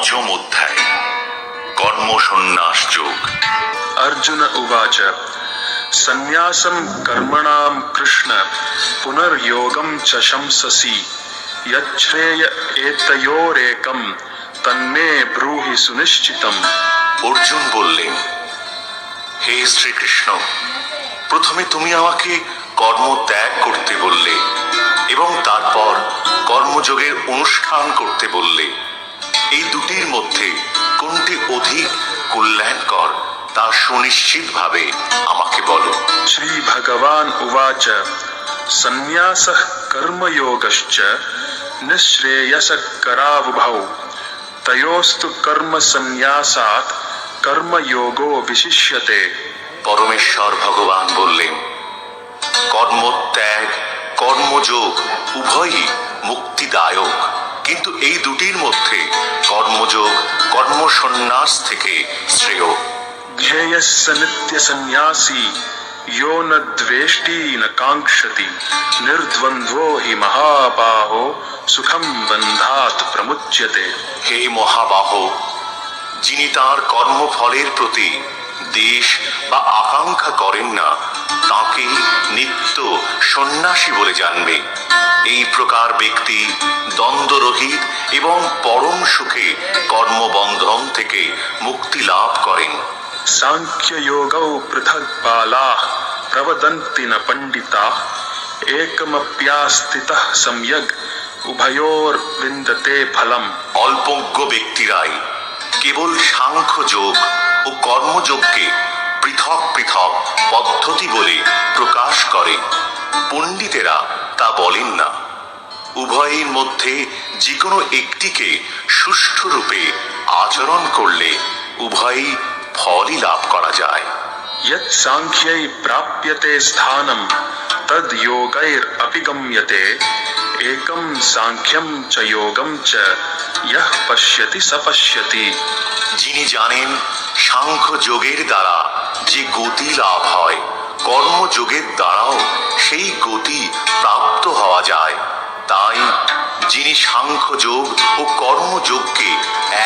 পঞ্চম অধ্যায় কর্ম সন্ন্যাস যোগ। अर्जुन उवाच सन्न्यासं कर्मणां कृष्ण पुनर्योगं च शंससि यच्छ्रेय एतयोरेकं तन्मे ब्रूहि सुनिश्चितम्। অর্জুন বললেন, হে শ্রীকৃষ্ণ, প্রথমে তুমি আমাকে কর্ম ত্যাগ করতে বললে এবং তারপর কর্মযোগের অনুষ্ঠান করতে বললে। এই দুটির মধ্যে কোনটি অধিক কল্যাণকর তা সুনিশ্চিতভাবে আমাকে বলো। श्री भगवान उवाच सन्न्यासः कर्मयोगश्च निःश्रेयसकरावुभौ तयोस्तु कर्म सन्न्यासात् कर्मयोगो विशिष्यते। পরমেশ্বর ভগবান বললেন, কর্মত্যাগ কর্মযোগ উভয়ই মুক্তিদায়ক, কিন্তু এই দুটির মধ্যে কর্মযোগ কর্মসন্ন্যাস থেকে শ্রেয়। ध्येयस्य नित्यसन्न्यासी यो न द्वेष्टि न काङ्क्षति निर्द्वन्द्वो हि महाबाहो सुखं बन्धात् प्रमुच्यते। হে মহাবাহ, যিনি তার কর্মফলের প্রতি দেশ বা আকাঙ্ক্ষা করেন না তাকে নিত্য সন্ন্যাসী বলে জানবে। এই প্রকার ব্যক্তি দ্বন্দ্বরহিত এবং পরম সুখে কর্মবন্ধন থেকে মুক্তি লাভ করেন। सांख्ययोगौ पृथक् बालाः प्रवदन्ति न पण्डिताः एकमप्यास्थितः सम्यग् उभयोर्विन्दते फलम्। অল্পজ্ঞ ব্যক্তিরাই কেবল সাংখ্যযোগ ও কর্মযোগকে পৃথক পৃথক পদ্ধতি বলে প্রকাশ করে, পণ্ডিতেরা তা বলেন না। উভয়ের মধ্যে যে কোনো একটিকে সুষ্ঠুরূপে আচরণ করলে উভয়ই ফলই লাভ করা যায়। यत् सांख्यै प्राप्यते स्थानं तद् योगैरपि गम्यते एकं सांख्यं च योगं च यः पश्यति स पश्यति। যিনি জানেন সাংখ্য যোগের দ্বারা যে গতি লাভ হয়, কর্মযোগের দ্বারাও সেই গতি প্রাপ্ত হওয়া যায়। তাই যিনি সাংখ্যযোগ ও কর্মযোগকে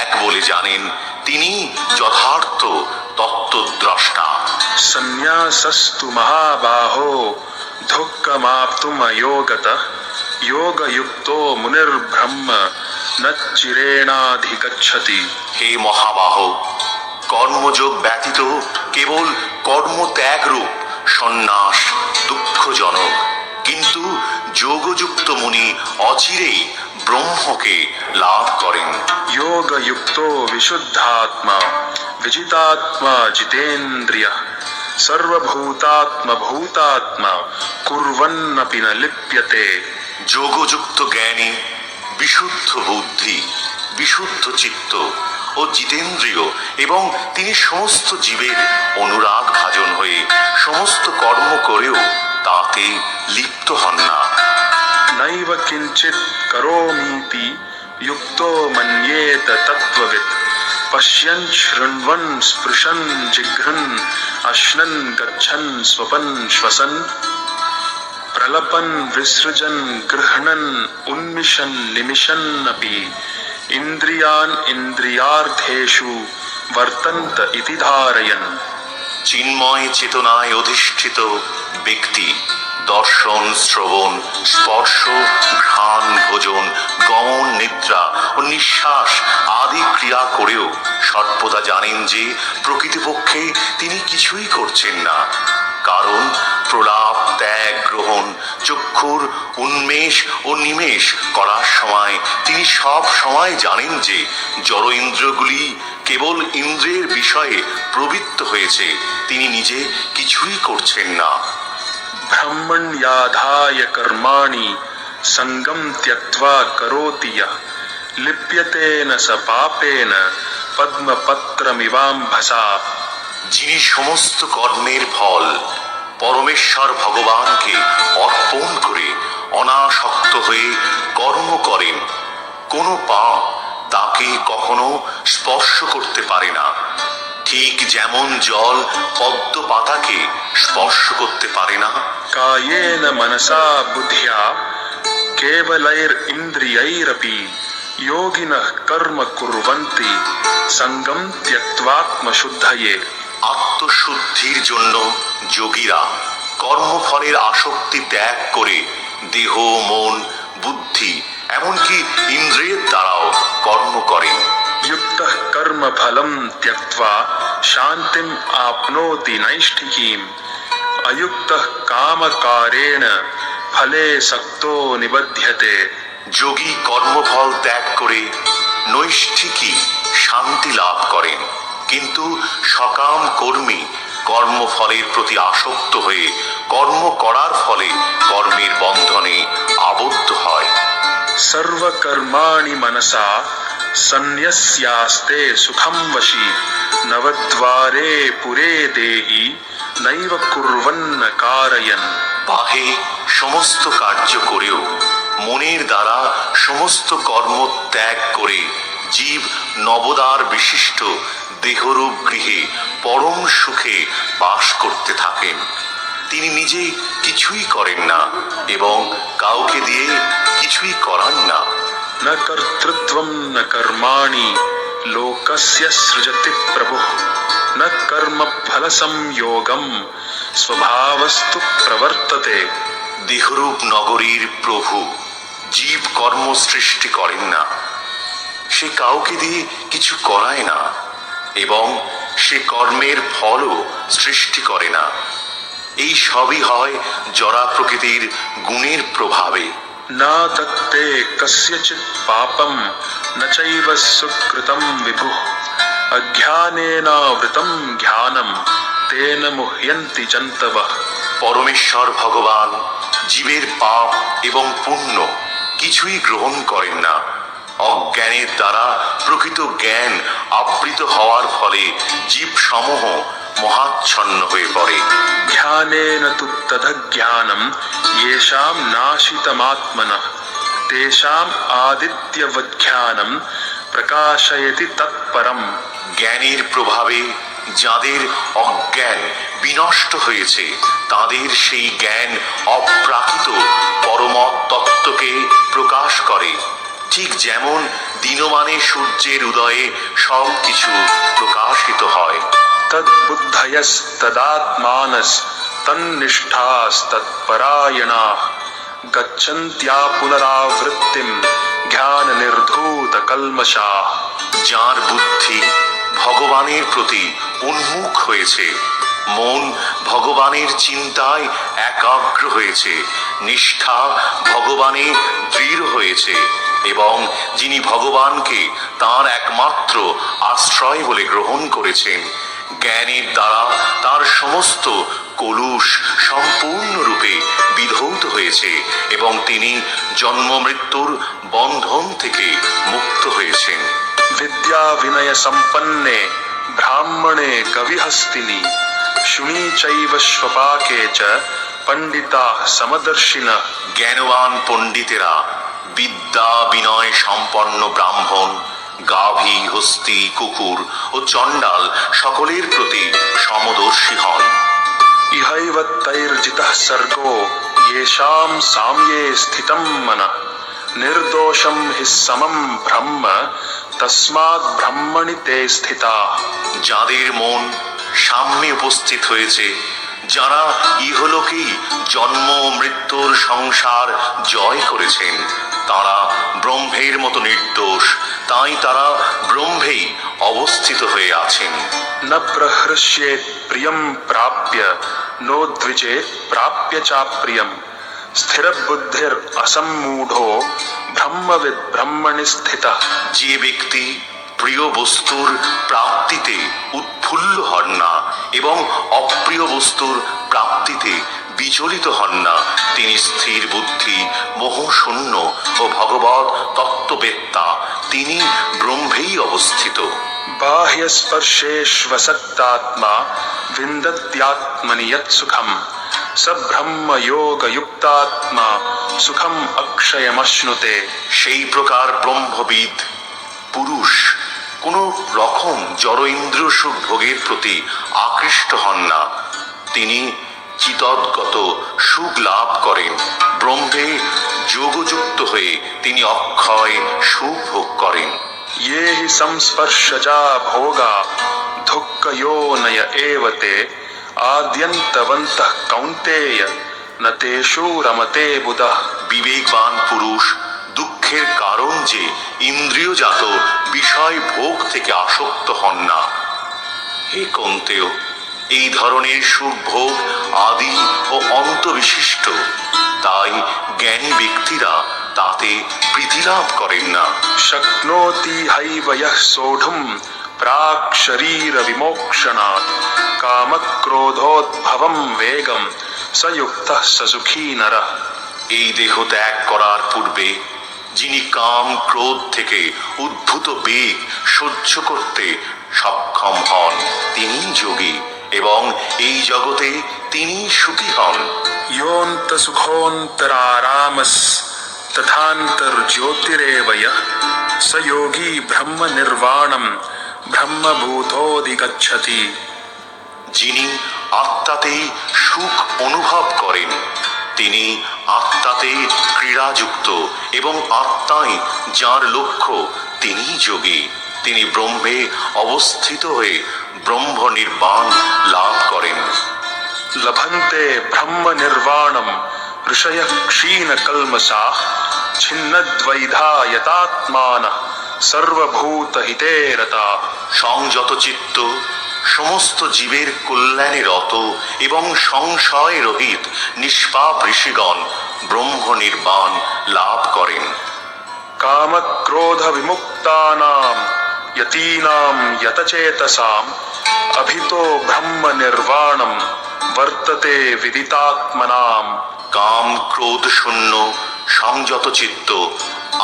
এক বলে জানেন তিনি যথার্থ তত্ত্বদ্রষ্টা। सन्न्यासस्तु महाबाहो दुःखमाप्तुमयोगतः योगयुक्तो मुनिर्ब्रह्म न चिरेणाधिगच्छति। হে মহাবাহ, কর্মযোগ ব্যতীত কেবল কর্মত্যাগ রূপ সন্ন্যাস দুঃখজনক, কিন্তু যোগযুক্ত মুনি অচিরেই ব্রহ্মকে লাভ করেন। योगयुक्तो विशुद्धात्मा विजितात्मा जितेन्द्रियः सर्वभूतात्मभूतात्मा कुर्वन्नपि न लिप्यते। যোগযুক্ত জ্ঞানী বিশুদ্ধ বুদ্ধি, বিশুদ্ধ চিত্ত ও জিতেন্দ্রিয়, এবং তিনি সমস্ত জীবের অনুরাগ ভাজন হয়ে সমস্ত কর্ম করেও তাতে লিপ্ত হন না। नैव किञ्चित् करोमीति युक्तो मन्येत तत्त्ववित् पश्यन् शृण्वन् स्पृशन् जिघ्रन् अश्नन् गच्छन् स्वपन् श्वसन् प्रलपन् विसृजन् गृह्णन् उन्मिषन् निमिषन्नपि इन्द्रियान् इन्द्रियार्थेषु वर्तन्त इति धारयन्। চিন্ময় চেতনায় অধিষ্ঠিত ব্যক্তি দর্শন, শ্রবণ, স্পর্শ, ঘ্রাণ, ভোজন, গমন, নিদ্রা ও নিঃশ্বাস আদি ক্রিয়া করেও সর্বদা জানেন যে প্রকৃতপক্ষে তিনি কিছুই করছেন না। কারণ প্রলাপ, ত্যাগ, গ্রহণ, চক্ষুর উন্মেষ ও নিমেষ করার সময় তিনি সব সময় জানেন যে জড় ইন্দ্রিয়গুলি কেবল ইন্দ্রিয়ের বিষয়ে প্রবৃত্ত হয়েছে, তিনি নিজে কিছুই করছেন না। ब्रह्मण्याधाय कर्माणि संगं त्यक्त्वा करोति यः लिप्यते न स पापेन पद्मपत्रमिवाम्भसा। যিনি সমস্ত কর্মের ফল পরমেশ্বর ভগবানকে অর্পণ করে অনাসক্ত হয়ে কর্ম করেন, কোনো পাপ তাকে কখনো স্পর্শ করতে পারে না। ঠিক যেমন জল পদ্ম পাতাকে স্পর্শ করতে পারে না। कायेन मनसा बुद्ध्या केवलैरिन्द्रियैरपि योगिनः कर्म कुर्वन्ति संगम त्यक्त्वात्मशुद्धये। আত্মশুদ্ধির জন্য যোগীরা কর্মফলের আসক্তি ত্যাগ করে দেহ, মন, বুদ্ধি এমনকি ইন্দ্রিয়ের দ্বারাও কর্ম করেন। युक्तः कर्म फलं त्यक्त्वा शान्तिम् आप्नोति नैष्ठिकीम्। अयुक्तः कामकारेण फले सक्तो निबध्यते। যোগী কর্মফল ত্যাগ করে নৈষ্ঠিকী শান্তি লাভ করেন, কিন্তু সকাম কর্মী কর্মফলের প্রতি আসক্ত হয়ে কর্ম করার ফলে কর্মের বন্ধনে আবদ্ধ হয়। सर्वकर्माणि मनसा सन्न्यस्यास्ते सुखं वशी। नवद्वारे पुरे देहि नैव कुर्वन्न कारयन्। বাহে সমস্ত কার্য করেও মনের দ্বারা সমস্ত কর্ম ত্যাগ করে জীব নবদ্বার বিশিষ্ট দেহরূপ গৃহে পরম সুখে বাস করতে থাকেন। তিনি নিজে কিছুই করেন না এবং কাউকে দিয়ে কিছুই করান না। न कर्तृत्वं न कर्माणि लोकस्य सृजति प्रभुः। न कर्मफलसंयोगं स्वभावस्तु प्रवर्तते। দেহরূপ নগরীর প্রভু জীব কর্ম সৃষ্টি করেন না, সে কাউকে দিয়ে কিছু করায় না এবং সে কর্মের ফলও সৃষ্টি করে না। এই সবই হয় জড়া প্রকৃতির গুণের প্রভাবে। न दत्ते कस्यचित् पापं न चैव सुकृतं विभुः। अज्ञानेनावृतं ज्ञानं तेन मुह्यन्ति जन्तवः। পরমেশ্বর ভগবান জীবের পাপ এবং পুণ্য কিছুই গ্রহণ করেন না। অজ্ঞানের দ্বারা প্রকৃত জ্ঞান আবৃত হওয়ার ফলে জীব সমূহ মহাচ্ছন্ন হয়ে পড়ে। ध्यानेन तु तदज्ञानं येषां नाशितमात्मनः तेषाम् आदित्यवज्ञानं प्रकाशयति तत्परम्। জ্ঞানের প্রভাবে যাদের অজ্ঞান বিনষ্ট হয়েছে তাদের সেই জ্ঞান অপ্রাকৃত পরমত তত্ত্বকে প্রকাশ করে। ঠিক যেমন দিনমানে সূর্যের উদয়ে সব কিছু প্রকাশিত হয়। तद्बुद्धयस्तदात्मानस्तन्निष्ठास्तत्परायणाः गच्छन्त्या पुनरावृत्तिं ज्ञाननिर्धूतकल्मषाः। যার বুদ্ধি ভগবানের প্রতি উন্মুখ হয়েছে, মন ভগবানের চিন্তায় একাগ্র হয়েছে, নিষ্ঠা ভগবানে দৃঢ় হয়েছে এবং যিনি ভগবানকে তার একমাত্র আশ্রয় বলে গ্রহণ করেছেন, জ্ঞানের দ্বারা তার সমস্ত কলুষ সম্পূর্ণরূপে বিধৌত হয়েছে এবং তিনি জন্ম মৃত্যুর বন্ধন থেকে মুক্ত হয়েছেন। विद्या विनय संपन्ने ब्राह्मणे कविहस्तिनि शुनि चैव स्वपाके च पंडिताः समदर्शिनः। জ্ঞানবান পণ্ডিতেরা বিদ্যা বিনয় সম্পন্ন ব্রাহ্মণ, গাভী, হস্তি, কুকুর ও চণ্ডাল সকলের প্রতি সমদর্শী হন। इहैव तैर्जितः सर्गो येषां साम्ये स्थितं मनः निर्दोषं हि समं ब्रह्म तस्मात् ब्रह्मणि ते स्थिताः। যাদের মন সামনে উপস্থিত হয়েছে, যারা ইহলোকেই জন্ম ও মৃত্যুর সংসার জয় করেছেন, তারা ব্রহ্মের মতো নির্দোষ, তাই তারা ব্রহ্মেই অবস্থিত হয়ে আছেন। न प्रहृष्येत् प्रियं प्राप्य नो द्विजेत् प्राप्य चाप्रियम्। स्थिरबुद्धिर् असम्मूढो ब्रह्मविद् ब्रह्मणि स्थितः। যে ব্যক্তি প্রিয় বস্তুর প্রাপ্তিতে উৎফুল্ল হন না এবং অপ্রিয় বস্তুর প্রাপ্তিতে বিচলিত হন না, তিনি স্থির বুদ্ধি, মোহশূন্য ও ভগবৎ তত্ত্ববেত্তা, তিনি ব্রহ্মেই অবস্থিত। बाह्यस्पर्शेष्वसक्तात्मा विन्दत्यात्मनि यत्सुखम् स ब्रह्मयोगयुक्तात्मा सुखम् अक्षयमश्नुते। সেই প্রকার ব্রহ্মবিদ পুরুষ কোনো রকম জড় ইন্দ্রিয় সুখ ভোগের প্রতি আকৃষ্ট হন না, তিনি চিতদ্গত সুখ লাভ করেন। ব্রহ্মে যোগযুক্ত হয়ে তিনি অক্ষয় সুখ ভোগ করেন। ये हि संस्पर्शजा भोगा दुःखयोनय एव ते आद्यन्तवन्तः कौन्तेय न तेषु रमते बुधः। বিবেকবান পুরুষ দুঃখের কারণ যে ইন্দ্রিয়জাত বিষয় ভোগ থেকে আসক্ত হন না। হে কন্তেয়, এই ধরনের সুখ ভোগ আদি ও অন্ত বিশিষ্ট, তাই জ্ঞানী ব্যক্তিরা তাতে প্রীতি লাভ করেন না। शक्नोति हैव यः सोढुं प्राक् शरीर विमोक्षणात् कामक्रोधोद्भवं वेगं स युक्तः स सुखी नरः। এই দেহ ত্যাগ করার পূর্বে যিনি কাম ক্রোধ থেকে উদ্ভূত বেগ সহ্য করতে সক্ষম হন তিনি যোগী, এবং এই জগতে তিনি সুখী হন। योऽन्तसुखोऽन्तरारामस् तथान्तर्ज्योतिरेव यः स योगी ब्रह्म निर्वाणं ब्रह्मभूतोऽधिगच्छति। যিনি আত্মাতে সুখ অনুভব করেন তিনি আত্মাতে ক্রীড়াযুক্ত, এবং আত্মাই যার লক্ষ্য তিনি যোগী। তিনি ব্রহ্মে অবস্থিত হয়ে ব্রহ্ম নির্বাণ লাভ করেন। लभन्ते ब्रह्म निर्वाणं ऋषयः क्षीणकल्मषाः छिन्नद्वैधा यतात्मानः सर्वभूतहिते रताः। সংযত চিত্ত সমস্ত জীবের কল্যাণে রত এবং সংশয় রহিত নিষ্পাপ ঋষিগণ ব্রহ্ম নির্বাণ লাভ করেন। कामक्रोध विमुक्तानां यतीनां यतचेतसाम् अभितो ब्रह्म निर्वाणं वर्तते विदितात्मनाम्। কাম ক্রোধ শূন্য সংযত চিত্ত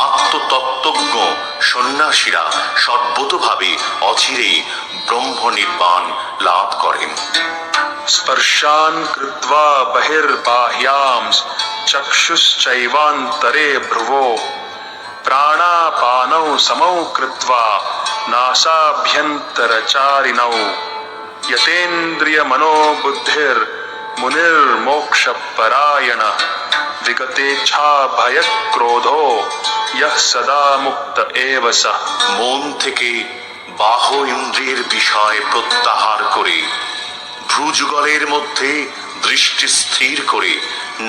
আত্মতত্ত্বজ্ঞ সন্ন্যাসীরা সর্বতোভাবে অচিরেই ব্রহ্ম নির্বাণ লাভ করেন। स्पर्शान् कृत्वा बहिर्बाह्यां चक्षुश्चैवान्तरे भ्रुवो प्राणापानौ समौ कृत्वा नासाभ्यन्तरचारिणौ यतेन्द्रियमनोबुद्धिर्मुनिर्मोक्षपरायणः विगतेच्छाभयक्रोधो यः सदा मुक्त एव सः। মন থেকে বাহ ইন্দ্রিয়ের বিষয় প্রত্যাহার করে ভ্রুযুগলের মধ্যে দৃষ্টি স্থির করে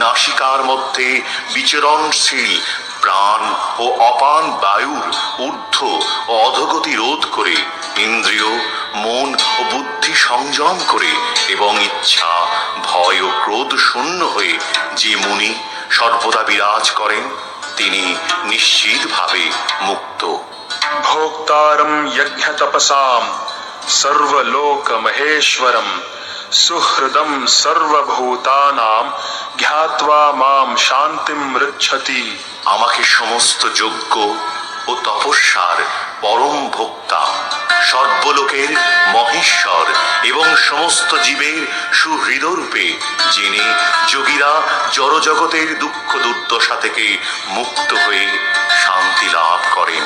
নাসিকার মধ্যে বিচরণশীল প্রাণ ও অপান বায়ুর ঊর্ধ্ব ও অধোগতি রোধ করে ইন্দ্রিয় মন ও বুদ্ধি সংযম করে এবং ইচ্ছা ভয় ও ক্রোধ শূন্য হয়ে যে মুনি সর্বদা বিরাজ করেন তিনি নিশ্চিতভাবে মুক্ত। भोक्तारं यज्ञतपसां सर्वलोकमहेश्वरं सुहृदं सर्वभूतानां ज्ञात्वा मां शान्तिं मृच्छति। আমাকে সমস্ত যজ্ঞ ও তপস্যার পরম ভোক্তা সর্বলোকের মহেশ্বর এবং সমস্ত জীবের সুহৃদরূপে যিনি যোগীরা জড়জগতের দুঃখ দুর্দশা থেকে মুক্ত হয়ে শান্তি লাভ করেন